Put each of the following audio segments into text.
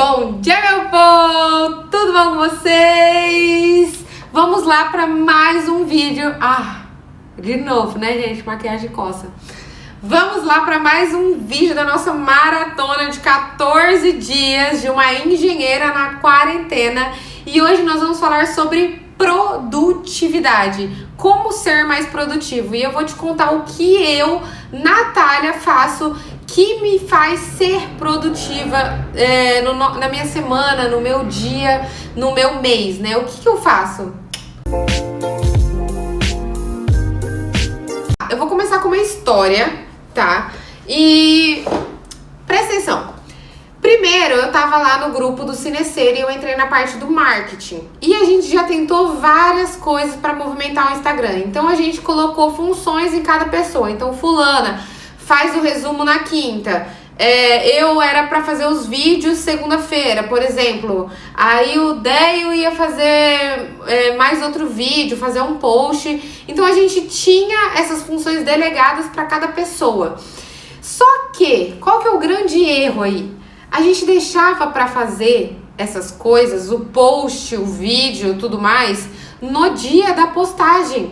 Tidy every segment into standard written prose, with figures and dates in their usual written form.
Bom dia, meu povo! Tudo bom com vocês? Vamos lá para mais um vídeo. De novo, né, gente? Maquiagem coça. Vamos lá para mais um vídeo da nossa maratona de 14 dias de uma engenheira na quarentena. E hoje nós vamos falar sobre produtividade. Como ser mais produtivo. E eu vou te contar o que eu, Natália, faço que me faz ser produtiva na minha semana, no meu dia, no meu mês, né? O que eu faço? Eu vou começar com uma história, tá? E presta atenção. Primeiro, eu tava lá no grupo do Cineceira e eu entrei na parte do marketing. E a gente já tentou várias coisas para movimentar o Instagram. Então, a gente colocou funções em cada pessoa. Então, fulana faz o resumo na quinta. Eu era para fazer os vídeos segunda-feira, por exemplo. Aí o Deio ia fazer mais outro vídeo, fazer um post. Então, a gente tinha essas funções delegadas para cada pessoa. Só que, qual que é o grande erro aí? A gente deixava para fazer essas coisas, o post, o vídeo, tudo mais, no dia da postagem.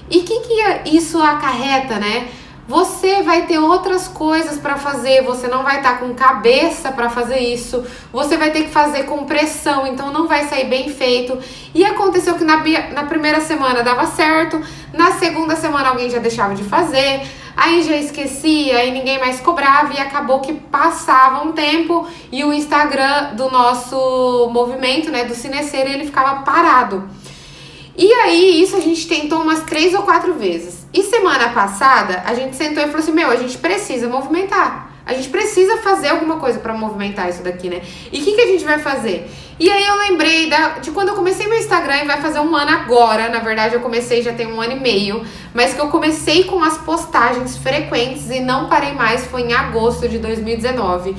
E o que isso acarreta, né? Você vai ter outras coisas para fazer, você não vai estar com cabeça para fazer isso, você vai ter que fazer com pressão, então não vai sair bem feito. E aconteceu que na primeira semana dava certo, na segunda semana alguém já deixava de fazer, aí já esquecia, aí ninguém mais cobrava e acabou que passava um tempo e o Instagram do nosso movimento, né, do Cineceira, ele ficava parado. E aí, isso a gente tentou umas 3 ou 4 vezes. E semana passada, a gente sentou e falou assim, a gente precisa movimentar. A gente precisa fazer alguma coisa pra movimentar isso daqui, né? E o que a gente vai fazer? E aí eu lembrei de quando eu comecei meu Instagram, e vai fazer um ano agora. Na verdade, eu comecei já tem 1 ano e meio. Mas que eu comecei com as postagens frequentes e não parei mais, foi em agosto de 2019.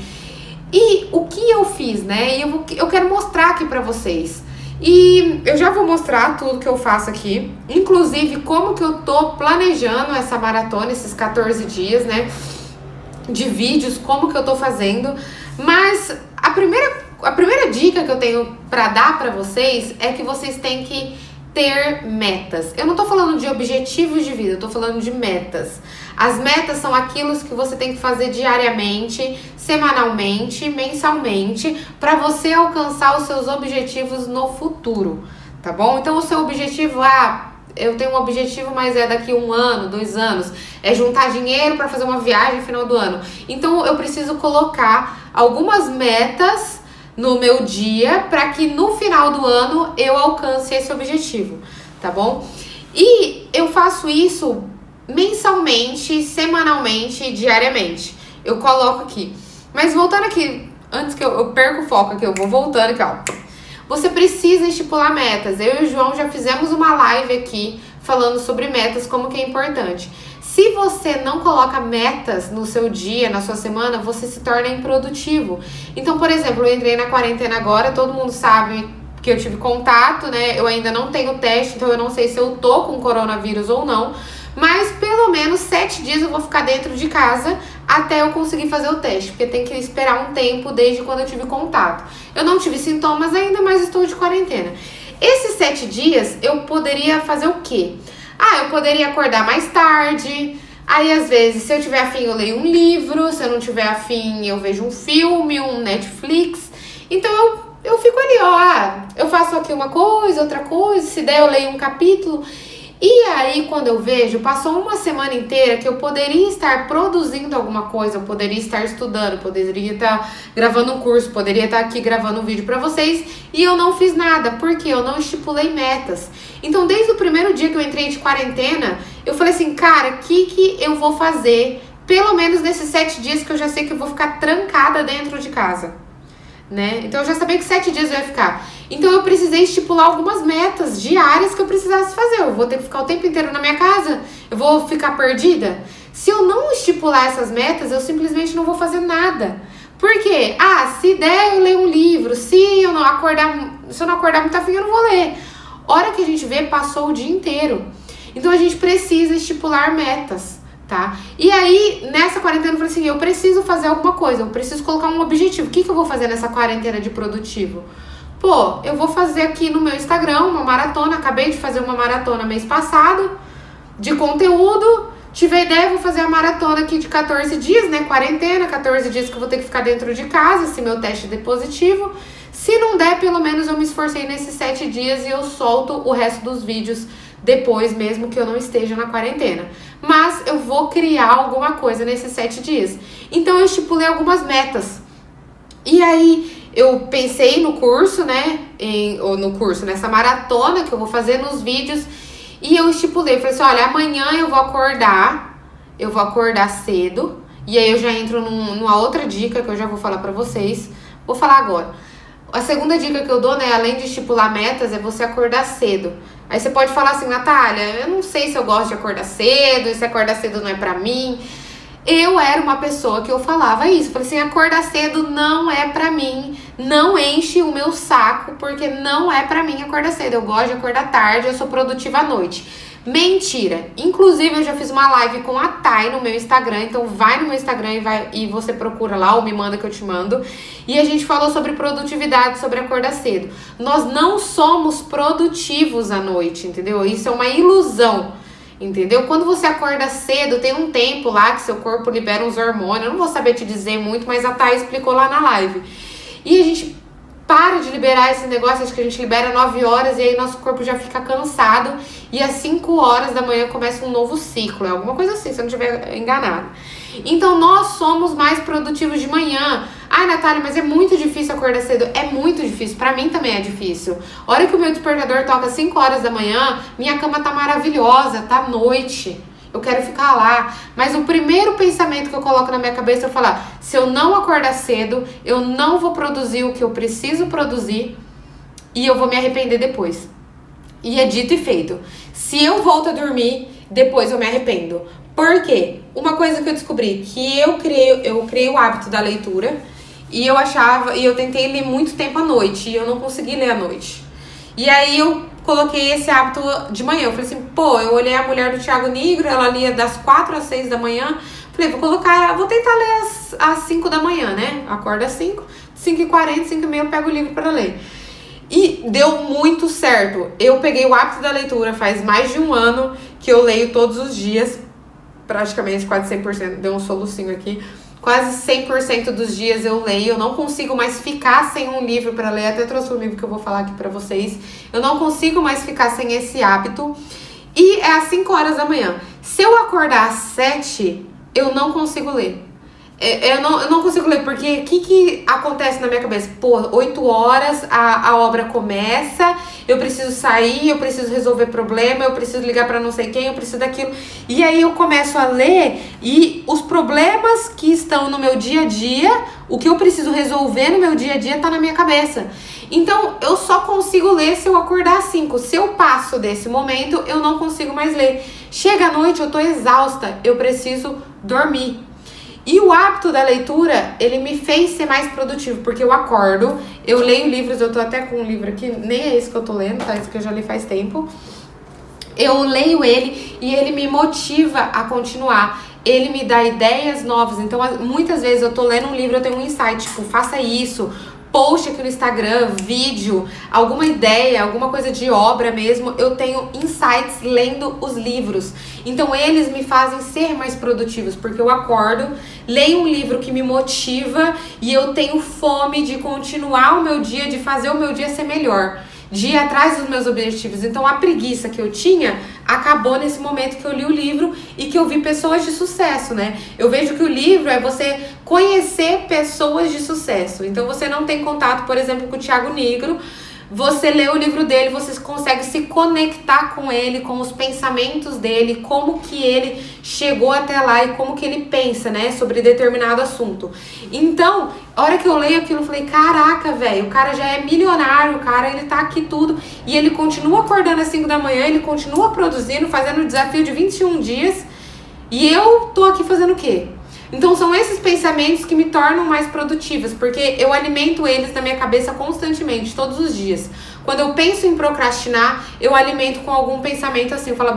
E o que eu fiz, né? E eu quero mostrar aqui pra vocês. E eu já vou mostrar tudo que eu faço aqui, inclusive como que eu tô planejando essa maratona, esses 14 dias, né, de vídeos, como que eu tô fazendo. Mas a primeira dica que eu tenho pra dar pra vocês é que vocês têm que ter metas. Eu não tô falando de objetivos de vida, eu tô falando de metas. As metas são aquilo que você tem que fazer diariamente, semanalmente, mensalmente, para você alcançar os seus objetivos no futuro, tá bom? Então, o seu objetivo, eu tenho um objetivo, mas é daqui 1 ano, 2 anos, é juntar dinheiro para fazer uma viagem no final do ano. Então, eu preciso colocar algumas metas no meu dia para que no final do ano eu alcance esse objetivo, tá bom? E eu faço isso mensalmente, semanalmente, diariamente. Eu coloco aqui. Mas voltando aqui, antes que eu perca o foco aqui, eu vou voltando aqui, ó. Você precisa estipular metas. Eu e o João já fizemos uma live aqui falando sobre metas, como que é importante. Se você não coloca metas no seu dia, na sua semana, você se torna improdutivo. Então, por exemplo, eu entrei na quarentena agora, todo mundo sabe que eu tive contato, né? Eu ainda não tenho teste, então eu não sei se eu tô com coronavírus ou não. Mas pelo menos 7 dias eu vou ficar dentro de casa até eu conseguir fazer o teste, porque tem que esperar um tempo desde quando eu tive contato. Eu não tive sintomas ainda, mas estou de quarentena. Esses 7 dias eu poderia fazer o quê? Eu poderia acordar mais tarde. Aí, às vezes, se eu tiver afim, eu leio um livro. Se eu não tiver afim, eu vejo um filme, um Netflix. Então, eu fico ali, eu faço aqui uma coisa, outra coisa. Se der, eu leio um capítulo. E aí, quando eu vejo, passou uma semana inteira que eu poderia estar produzindo alguma coisa, eu poderia estar estudando, poderia estar gravando um curso, poderia estar aqui gravando um vídeo pra vocês, e eu não fiz nada, porque eu não estipulei metas. Então, desde o primeiro dia que eu entrei de quarentena, eu falei assim, cara, o que eu vou fazer, pelo menos nesses 7 dias que eu já sei que eu vou ficar trancada dentro de casa, né? Então, eu já sabia que 7 dias eu ia ficar. Então, eu precisei estipular algumas metas diárias que eu precisasse fazer. Eu vou ter que ficar o tempo inteiro na minha casa? Eu vou ficar perdida? Se eu não estipular essas metas, eu simplesmente não vou fazer nada. Por quê? Se der, eu leio um livro. Se eu não acordar muito afim, eu não vou ler. Hora que a gente vê, passou o dia inteiro. Então, a gente precisa estipular metas, tá? E aí, nessa quarentena, eu falei assim, eu preciso fazer alguma coisa, eu preciso colocar um objetivo. O que eu vou fazer nessa quarentena de produtivo? Pô, eu vou fazer aqui no meu Instagram uma maratona, acabei de fazer uma maratona mês passado, de conteúdo, tive a ideia, vou fazer a maratona aqui de 14 dias, né, quarentena, 14 dias que eu vou ter que ficar dentro de casa, se meu teste der positivo. Se não der, pelo menos eu me esforcei nesses 7 dias e eu solto o resto dos vídeos depois, mesmo que eu não esteja na quarentena. Mas eu vou criar alguma coisa nesses 7 dias. Então eu estipulei algumas metas. E aí eu pensei no curso, né? Nessa maratona que eu vou fazer nos vídeos. E eu estipulei, falei assim, olha, amanhã eu vou acordar cedo. E aí eu já entro numa outra dica que eu já vou falar pra vocês. Vou falar agora. A segunda dica que eu dou, né, além de estipular metas, é você acordar cedo. Aí você pode falar assim, Natália, eu não sei se eu gosto de acordar cedo, se acordar cedo não é pra mim. Eu era uma pessoa que eu falava isso. Falei assim, acordar cedo não é pra mim, não enche o meu saco, porque não é pra mim acordar cedo. Eu gosto de acordar tarde, eu sou produtiva à noite. Mentira! Inclusive, eu já fiz uma live com a Thay no meu Instagram, então vai no meu Instagram e você procura lá, ou me manda que eu te mando. E a gente falou sobre produtividade, sobre acordar cedo. Nós não somos produtivos à noite, entendeu? Isso é uma ilusão, entendeu? Quando você acorda cedo, tem um tempo lá que seu corpo libera uns hormônios, eu não vou saber te dizer muito, mas a Thay explicou lá na live. E a gente para de liberar esse negócio, acho que a gente libera 9 horas e aí nosso corpo já fica cansado e às 5 horas da manhã começa um novo ciclo, é alguma coisa assim, se eu não estiver enganado. Então nós somos mais produtivos de manhã. Ai, Natália, mas é muito difícil acordar cedo. É muito difícil, pra mim também é difícil. A hora que o meu despertador toca às 5 horas da manhã, minha cama tá maravilhosa, tá à noite. Eu quero ficar lá. Mas o primeiro pensamento que eu coloco na minha cabeça é falar, se eu não acordar cedo, eu não vou produzir o que eu preciso produzir e eu vou me arrepender depois. E é dito e feito. Se eu volto a dormir, depois eu me arrependo. Por quê? Uma coisa que eu descobri, que eu criei o hábito da leitura e eu tentei ler muito tempo à noite e eu não consegui ler à noite. E aí eu coloquei esse hábito de manhã. Eu falei assim, pô, eu olhei a mulher do Thiago Nigro, ela lia das 4 às 6 da manhã. Falei, vou tentar ler às 5 da manhã, né? Acordo às 5, 5h40, 5h30 eu pego o livro para ler. E deu muito certo. Eu peguei o hábito da leitura faz mais de um ano que eu leio todos os dias, praticamente quase 100%, deu um solucinho aqui. Quase 100% dos dias eu leio, eu não consigo mais ficar sem um livro para ler, até trouxe um livro que eu vou falar aqui para vocês. Eu não consigo mais ficar sem esse hábito. E é às 5 horas da manhã. Se eu acordar às 7, eu não consigo ler. Eu não consigo ler, porque o que acontece na minha cabeça? Pô, 8 horas a obra começa, eu preciso sair, eu preciso resolver problema, eu preciso ligar pra não sei quem, eu preciso daquilo. E aí eu começo a ler e os problemas que estão no meu dia a dia, o que eu preciso resolver no meu dia a dia tá na minha cabeça. Então eu só consigo ler se eu acordar às 5. Se eu passo desse momento, eu não consigo mais ler. Chega à noite, eu tô exausta, eu preciso dormir. E o hábito da leitura, ele me fez ser mais produtivo, porque eu acordo, eu leio livros, eu tô até com um livro aqui, nem é esse que eu tô lendo, tá? Esse que eu já li faz tempo. Eu leio ele e ele me motiva a continuar. Ele me dá ideias novas. Então, muitas vezes eu tô lendo um livro, eu tenho um insight, tipo, faça isso, post aqui no Instagram, vídeo, alguma ideia, alguma coisa de obra mesmo, eu tenho insights lendo os livros. Então eles me fazem ser mais produtivos, porque eu acordo, leio um livro que me motiva e eu tenho fome de continuar o meu dia, de fazer o meu dia ser melhor, de ir atrás dos meus objetivos. Então a preguiça que eu tinha acabou nesse momento que eu li o livro e que eu vi pessoas de sucesso, né? Eu vejo que o livro é você conhecer pessoas de sucesso. Então você não tem contato, por exemplo, com o Thiago Nigro, você lê o livro dele, você consegue se conectar com ele, com os pensamentos dele, como que ele chegou até lá e como que ele pensa, né, sobre determinado assunto. Então, a hora que eu leio aquilo, eu falei, caraca, velho, o cara já é milionário, o cara, ele tá aqui tudo, e ele continua acordando às 5 da manhã, ele continua produzindo, fazendo o desafio de 21 dias, e eu tô aqui fazendo o quê? Então são esses pensamentos que me tornam mais produtivas, porque eu alimento eles na minha cabeça constantemente, todos os dias. Quando eu penso em procrastinar, eu alimento com algum pensamento assim, eu falo,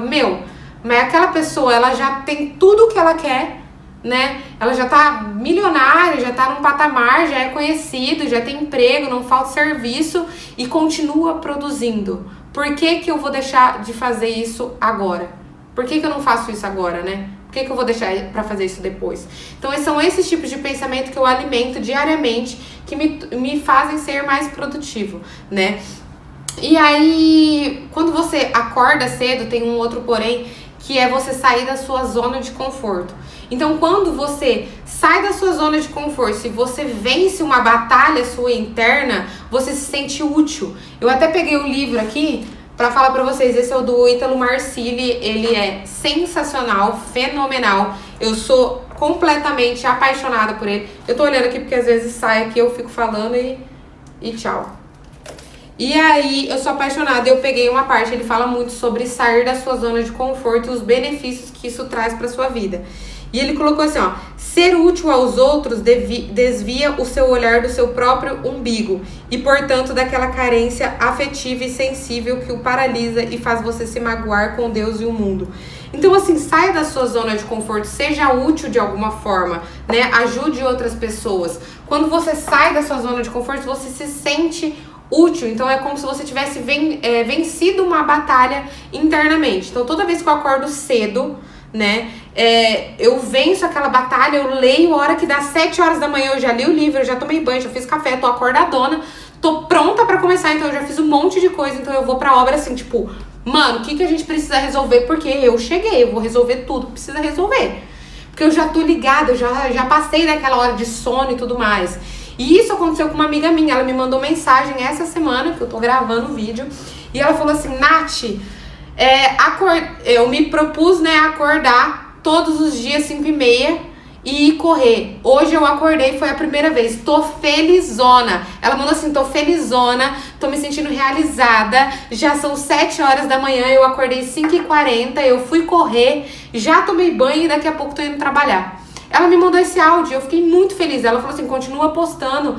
mas aquela pessoa, ela já tem tudo o que ela quer, né? Ela já tá milionária, já tá num patamar, já é conhecido, já tem emprego, não falta serviço e continua produzindo. Por que que eu vou deixar de fazer isso agora? Por que que eu não faço isso agora, né? Por que que eu vou deixar pra fazer isso depois? Então, são esses tipos de pensamento que eu alimento diariamente que me fazem ser mais produtivo, né? E aí, quando você acorda cedo, tem um outro porém, que é você sair da sua zona de conforto. Então, quando você sai da sua zona de conforto, se você vence uma batalha sua interna, você se sente útil. Eu até peguei o livro aqui pra falar pra vocês, esse é o do Ítalo Marcilli, ele é sensacional, fenomenal. Eu sou completamente apaixonada por ele. Eu tô olhando aqui porque às vezes sai aqui, eu fico falando e tchau. E aí, eu sou apaixonada, eu peguei uma parte, ele fala muito sobre sair da sua zona de conforto e os benefícios que isso traz pra sua vida. E ele colocou assim, ó, ser útil aos outros desvia o seu olhar do seu próprio umbigo e, portanto, daquela carência afetiva e sensível que o paralisa e faz você se magoar com Deus e o mundo. Então, assim, saia da sua zona de conforto, seja útil de alguma forma, né? Ajude outras pessoas. Quando você sai da sua zona de conforto, você se sente útil, então é como se você tivesse vencido uma batalha internamente. Então toda vez que eu acordo cedo, né, eu venço aquela batalha, eu leio, a hora que dá 7 horas da manhã eu já li o livro, eu já tomei banho, já fiz café, tô acordadona, tô pronta pra começar, então eu já fiz um monte de coisa, então eu vou pra obra assim, tipo, mano, o que a gente precisa resolver, porque eu cheguei, eu vou resolver tudo que precisa resolver, porque eu já tô ligada, eu já passei daquela hora de sono e tudo mais. E isso aconteceu com uma amiga minha, ela me mandou mensagem essa semana, que eu tô gravando o vídeo, e ela falou assim, Nath, eu me propus, né, acordar todos os dias 5h30 e ir correr. Hoje eu acordei, foi a primeira vez, tô felizona. Ela mandou assim, tô felizona, tô me sentindo realizada, já são 7 horas da manhã, eu acordei 5h40, eu fui correr, já tomei banho e daqui a pouco tô indo trabalhar. Ela me mandou esse áudio, eu fiquei muito feliz. Ela falou assim, continua postando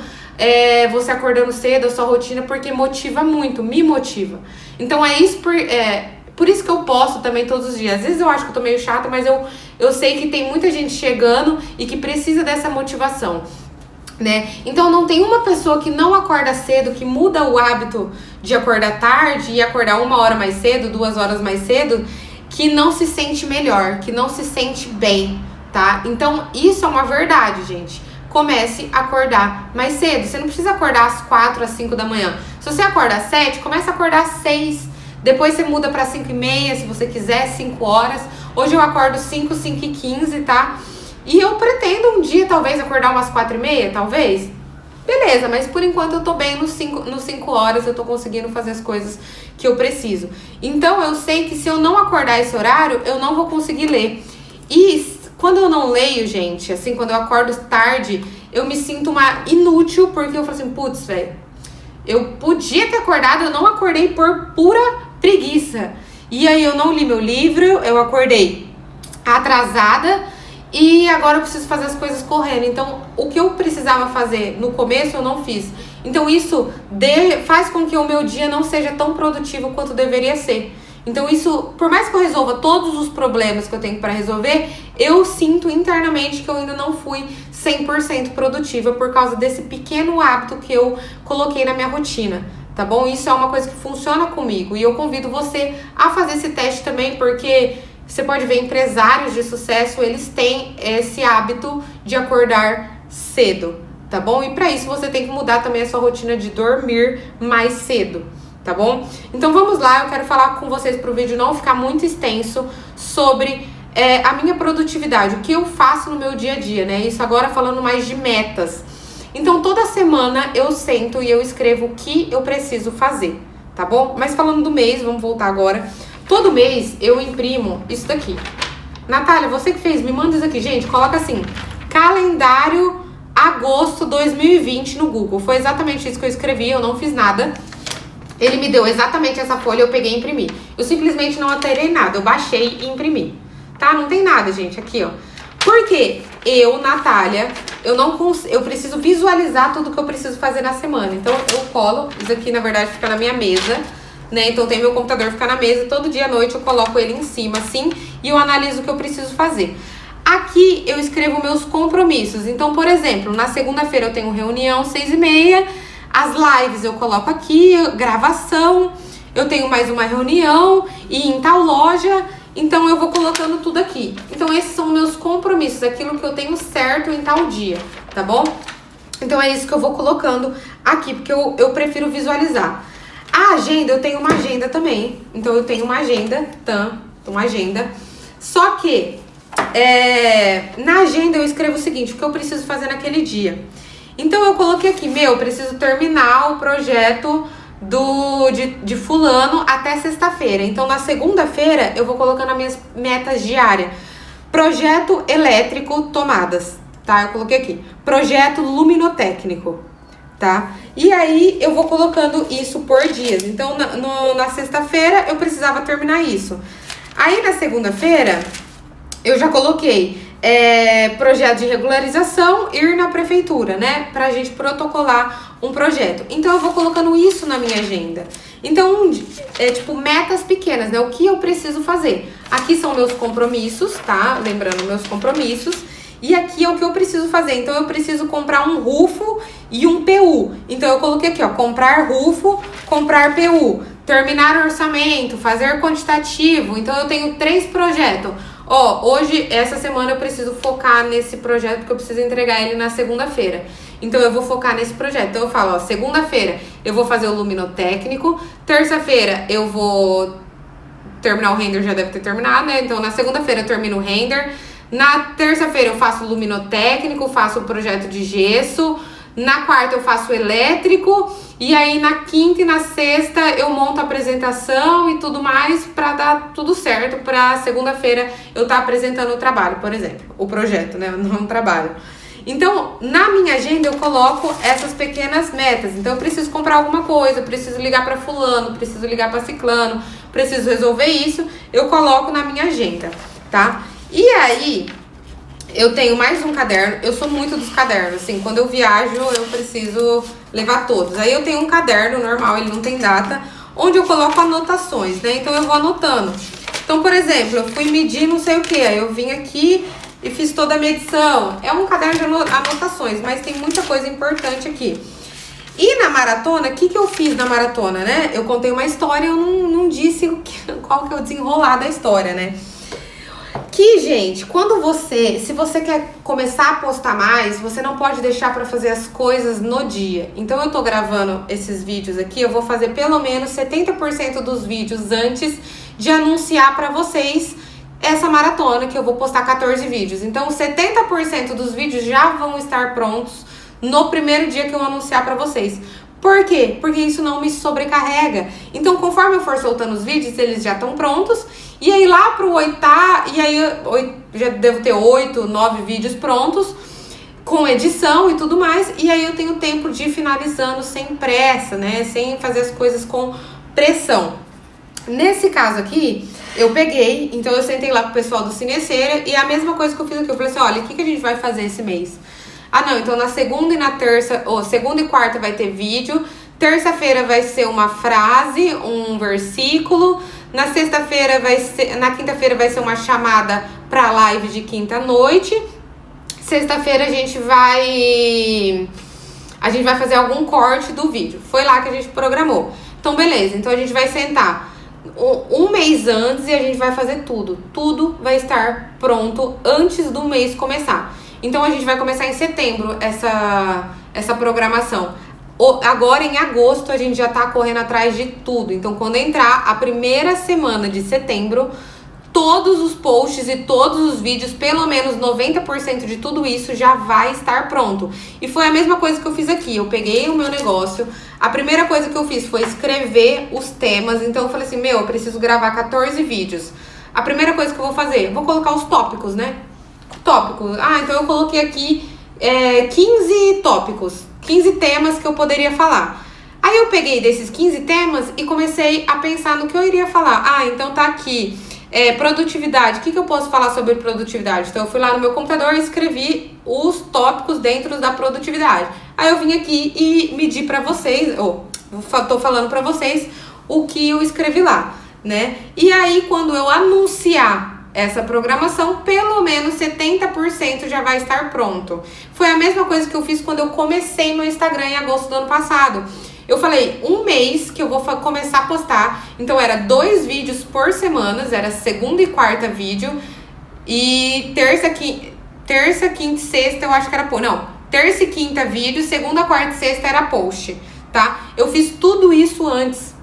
você acordando cedo, a sua rotina, porque motiva muito, me motiva. Então é isso, por isso que eu posto também todos os dias. Às vezes eu acho que eu tô meio chata, mas eu sei que tem muita gente chegando e que precisa dessa motivação, né? Então não tem uma pessoa que não acorda cedo, que muda o hábito de acordar tarde e acordar 1 hora mais cedo, 2 horas mais cedo, que não se sente melhor, que não se sente bem, tá? Então, isso é uma verdade, gente. Comece a acordar mais cedo. Você não precisa acordar às 4, às 5 da manhã. Se você acorda às 7, comece a acordar às 6. Depois você muda pra 5h30, se você quiser, 5 horas. Hoje eu acordo 5, 5h15, tá? E eu pretendo um dia, talvez, acordar umas 4h30, talvez. Beleza, mas por enquanto eu tô bem nos 5 horas, eu tô conseguindo fazer as coisas que eu preciso. Então, eu sei que se eu não acordar esse horário, eu não vou conseguir ler. E quando eu não leio, gente, assim, quando eu acordo tarde, eu me sinto uma inútil, porque eu falo assim, putz, velho, eu podia ter acordado, eu não acordei por pura preguiça. E aí eu não li meu livro, eu acordei atrasada e agora eu preciso fazer as coisas correndo. Então, o que eu precisava fazer no começo, eu não fiz. Então, isso faz com que o meu dia não seja tão produtivo quanto deveria ser. Então isso, por mais que eu resolva todos os problemas que eu tenho para resolver, eu sinto internamente que eu ainda não fui 100% produtiva por causa desse pequeno hábito que eu coloquei na minha rotina, tá bom? Isso é uma coisa que funciona comigo e eu convido você a fazer esse teste também, porque você pode ver empresários de sucesso, eles têm esse hábito de acordar cedo, tá bom? E para isso você tem que mudar também a sua rotina de dormir mais cedo. Tá bom? Então vamos lá, eu quero falar com vocês pro vídeo não ficar muito extenso sobre a minha produtividade, o que eu faço no meu dia a dia, né? Isso agora falando mais de metas. Então toda semana eu sento e eu escrevo o que eu preciso fazer, tá bom? Mas falando do mês, vamos voltar agora. Todo mês eu imprimo isso daqui. Natália, você que fez, me manda isso aqui, gente, coloca assim, calendário agosto 2020 no Google. Foi exatamente isso que eu escrevi, eu não fiz nada. Ele me deu exatamente essa folha, eu peguei e imprimi. Eu simplesmente não alterei nada, eu baixei e imprimi. Tá? Não tem nada, gente, aqui, ó. Porque eu, Natália, eu preciso visualizar tudo que eu preciso fazer na semana. Então, eu colo, isso aqui, na verdade, fica na minha mesa, né? Então tem meu computador, fica na mesa, todo dia à noite eu coloco ele em cima, assim, e eu analiso o que eu preciso fazer. Aqui eu escrevo meus compromissos. Então, por exemplo, na segunda-feira eu tenho reunião 6h30, as lives eu coloco aqui, gravação, eu tenho mais uma reunião e em tal loja, então eu vou colocando tudo aqui. Então esses são meus compromissos, aquilo que eu tenho certo em tal dia, tá bom? Então é isso que eu vou colocando aqui, porque eu prefiro visualizar. A agenda, eu tenho uma agenda também, então eu tenho uma agenda, uma agenda, só que na agenda eu escrevo o seguinte, o que eu preciso fazer naquele dia. Então eu coloquei aqui, eu preciso terminar o projeto de fulano até sexta-feira. Então na segunda-feira eu vou colocando as minhas metas diárias. Projeto elétrico tomadas, tá? Eu coloquei aqui, projeto luminotécnico, tá? E aí eu vou colocando isso por dias. Então na sexta-feira eu precisava terminar isso. Aí na segunda-feira eu já coloquei projeto de regularização, ir na prefeitura, né? Pra gente protocolar um projeto. Então eu vou colocando isso na minha agenda. Então, tipo, metas pequenas, né? O que eu preciso fazer? Aqui são meus compromissos, tá? Lembrando, meus compromissos. E aqui é o que eu preciso fazer. Então eu preciso comprar um rufo e um PU. Então eu coloquei aqui, ó, comprar rufo, comprar PU, terminar orçamento, fazer quantitativo. Então eu tenho 3 projetos. Ó, hoje, essa semana eu preciso focar nesse projeto porque eu preciso entregar ele na segunda-feira. Então eu vou focar nesse projeto. Então eu falo, ó, segunda-feira eu vou fazer o luminotécnico, terça-feira eu vou terminar o render, já deve ter terminado, né? Então na segunda-feira eu termino o render, na terça-feira eu faço o luminotécnico, faço o projeto de gesso, na quarta eu faço o elétrico, e aí na quinta e na sexta eu monto a apresentação e tudo mais pra dar tudo certo pra segunda-feira eu estar apresentando o trabalho, por exemplo, o projeto, né, não o trabalho. Então, na minha agenda eu coloco essas pequenas metas. Então eu preciso comprar alguma coisa, preciso ligar pra fulano, preciso ligar pra ciclano, preciso resolver isso, eu coloco na minha agenda, tá? E aí eu tenho mais um caderno, eu sou muito dos cadernos, assim, quando eu viajo eu preciso levar todos. Aí eu tenho um caderno normal, ele não tem data, onde eu coloco anotações, né? Então eu vou anotando. Então, por exemplo, eu fui medir não sei o que, aí eu vim aqui e fiz toda a medição. É um caderno de anotações, mas tem muita coisa importante aqui. E na maratona, o que eu fiz na maratona, né? Eu contei uma história, eu não disse qual que é o desenrolar da história, né? Que, gente, se você quer começar a postar mais, você não pode deixar pra fazer as coisas no dia. Então eu tô gravando esses vídeos aqui, eu vou fazer pelo menos 70% dos vídeos antes de anunciar pra vocês essa maratona, que eu vou postar 14 vídeos. Então 70% dos vídeos já vão estar prontos no primeiro dia que eu anunciar pra vocês. Por quê? Porque isso não me sobrecarrega. Então, conforme eu for soltando os vídeos, eles já estão prontos. E aí, lá pro e aí já devo ter 8, 9 vídeos prontos, com edição e tudo mais. E aí eu tenho tempo de ir finalizando sem pressa, né? Sem fazer as coisas com pressão. Nesse caso aqui, eu peguei, então eu sentei lá com o pessoal do Cineceira. E a mesma coisa que eu fiz aqui, eu falei assim, olha, o que a gente vai fazer esse mês? Ah, não, então na segunda e na terça, segunda e quarta vai ter vídeo, terça-feira vai ser uma frase, um versículo, na sexta-feira na quinta-feira vai ser uma chamada pra live de quinta-noite, sexta-feira a gente vai fazer algum corte do vídeo, foi lá que a gente programou. Então, beleza, então a gente vai sentar um mês antes e a gente vai fazer tudo vai estar pronto antes do mês começar. Então a gente vai começar em setembro essa programação. Agora em agosto a gente já tá correndo atrás de tudo. Então quando entrar a primeira semana de setembro, todos os posts e todos os vídeos, pelo menos 90% de tudo isso já vai estar pronto. E foi a mesma coisa que eu fiz aqui. Eu peguei o meu negócio, a primeira coisa que eu fiz foi escrever os temas. Então eu falei assim, eu preciso gravar 14 vídeos. A primeira coisa que eu vou fazer, vou colocar os tópicos, né? Tópicos. Então eu coloquei aqui 15 tópicos, 15 temas que eu poderia falar. Aí eu peguei desses 15 temas e comecei a pensar no que eu iria falar. Então tá aqui, produtividade. O que eu posso falar sobre produtividade? Então eu fui lá no meu computador e escrevi os tópicos dentro da produtividade. Aí eu vim aqui e medi pra vocês, tô falando pra vocês o que eu escrevi lá, né? E aí, quando eu anunciar essa programação, pelo menos 70% já vai estar pronto. Foi a mesma coisa que eu fiz quando eu comecei meu Instagram em agosto do ano passado. Eu falei, um mês que eu vou começar a postar. Então, era 2 vídeos por semana, era segunda e quarta vídeo. E terça, quinta e sexta eu acho que era terça e quinta vídeo, segunda, quarta e sexta era post, tá? Eu fiz tudo isso antes.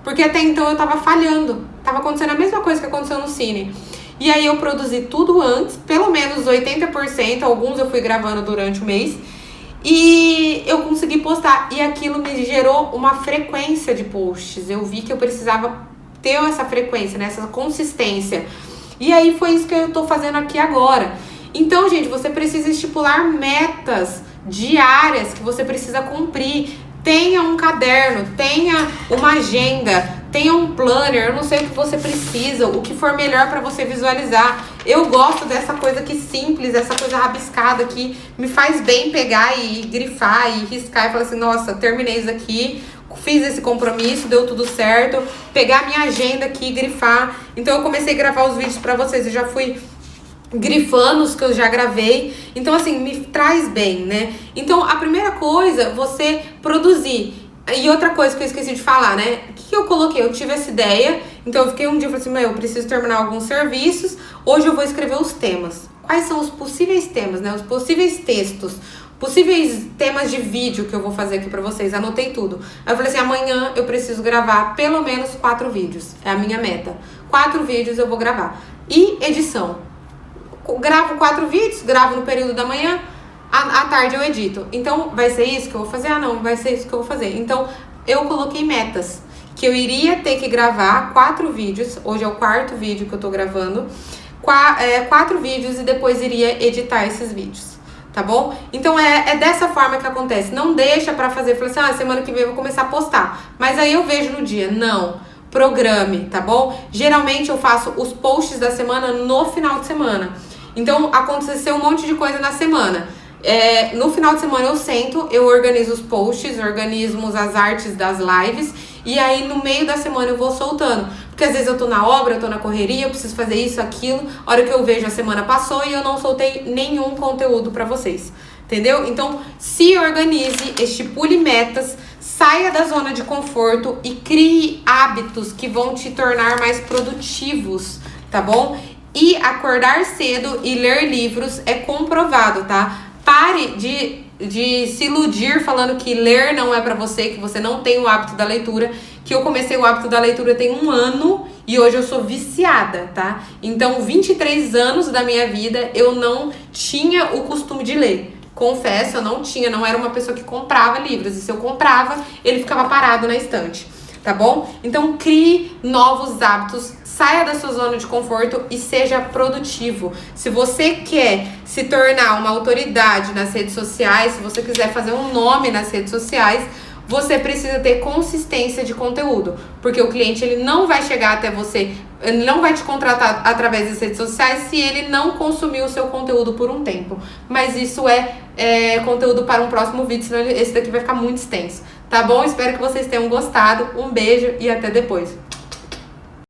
Porque até então eu tava falhando. Tava acontecendo a mesma coisa que aconteceu no Cine. E aí eu produzi tudo antes, pelo menos 80%, alguns eu fui gravando durante o mês. E eu consegui postar. E aquilo me gerou uma frequência de posts. Eu vi que eu precisava ter essa frequência, né? Essa consistência. E aí foi isso que eu tô fazendo aqui agora. Então, gente, você precisa estipular metas diárias que você precisa cumprir. Tenha um caderno, tenha uma agenda, tenha um planner, eu não sei o que você precisa, o que for melhor para você visualizar. Eu gosto dessa coisa aqui simples, essa coisa rabiscada que me faz bem pegar e grifar e riscar e falar assim, nossa, terminei isso aqui, fiz esse compromisso, deu tudo certo. Pegar minha agenda aqui e grifar. Então eu comecei a gravar os vídeos para vocês, eu já fui grifando os que eu já gravei. Então, assim, me traz bem, né? Então, a primeira coisa, você produzir. E outra coisa que eu esqueci de falar, né? O que eu coloquei? Eu tive essa ideia. Então, eu fiquei um dia e falei assim, eu preciso terminar alguns serviços. Hoje eu vou escrever os temas. Quais são os possíveis temas, né? Os possíveis textos. Possíveis temas de vídeo que eu vou fazer aqui pra vocês. Anotei tudo. Aí eu falei assim, amanhã eu preciso gravar pelo menos 4 vídeos. É a minha meta. 4 vídeos eu vou gravar. E edição. Gravo 4 vídeos, gravo no período da manhã, à tarde eu edito. Então, vai ser isso que eu vou fazer? Ah, não, vai ser isso que eu vou fazer. Então, eu coloquei metas, que eu iria ter que gravar 4 vídeos, hoje é o 4º vídeo que eu tô gravando, 4 vídeos e depois iria editar esses vídeos, tá bom? Então, é dessa forma que acontece. Não deixa pra fazer, fala assim, semana que vem eu vou começar a postar. Mas aí eu vejo no dia, não. Programe, tá bom? Geralmente eu faço os posts da semana no final de semana. Então, aconteceu um monte de coisa na semana. No final de semana eu sento, eu organizo os posts, organizo as artes das lives. E aí, no meio da semana eu vou soltando. Porque às vezes eu tô na obra, eu tô na correria, eu preciso fazer isso, aquilo. A hora que eu vejo, a semana passou e eu não soltei nenhum conteúdo pra vocês. Entendeu? Então, se organize, estipule metas, saia da zona de conforto e crie hábitos que vão te tornar mais produtivos, tá bom? E acordar cedo e ler livros é comprovado, tá? Pare de se iludir falando que ler não é pra você, que você não tem o hábito da leitura, que eu comecei o hábito da leitura tem 1 ano e hoje eu sou viciada, tá? Então, 23 anos da minha vida eu não tinha o costume de ler. Confesso, eu não era uma pessoa que comprava livros. E se eu comprava, ele ficava parado na estante, tá bom? Então, crie novos hábitos, saia da sua zona de conforto e seja produtivo. Se você quer se tornar uma autoridade nas redes sociais, se você quiser fazer um nome nas redes sociais, você precisa ter consistência de conteúdo, porque o cliente ele não vai chegar até você, ele não vai te contratar através das redes sociais se ele não consumir o seu conteúdo por um tempo. Mas isso é conteúdo para um próximo vídeo, senão esse daqui vai ficar muito extenso, tá bom? Espero que vocês tenham gostado. Um beijo e até depois.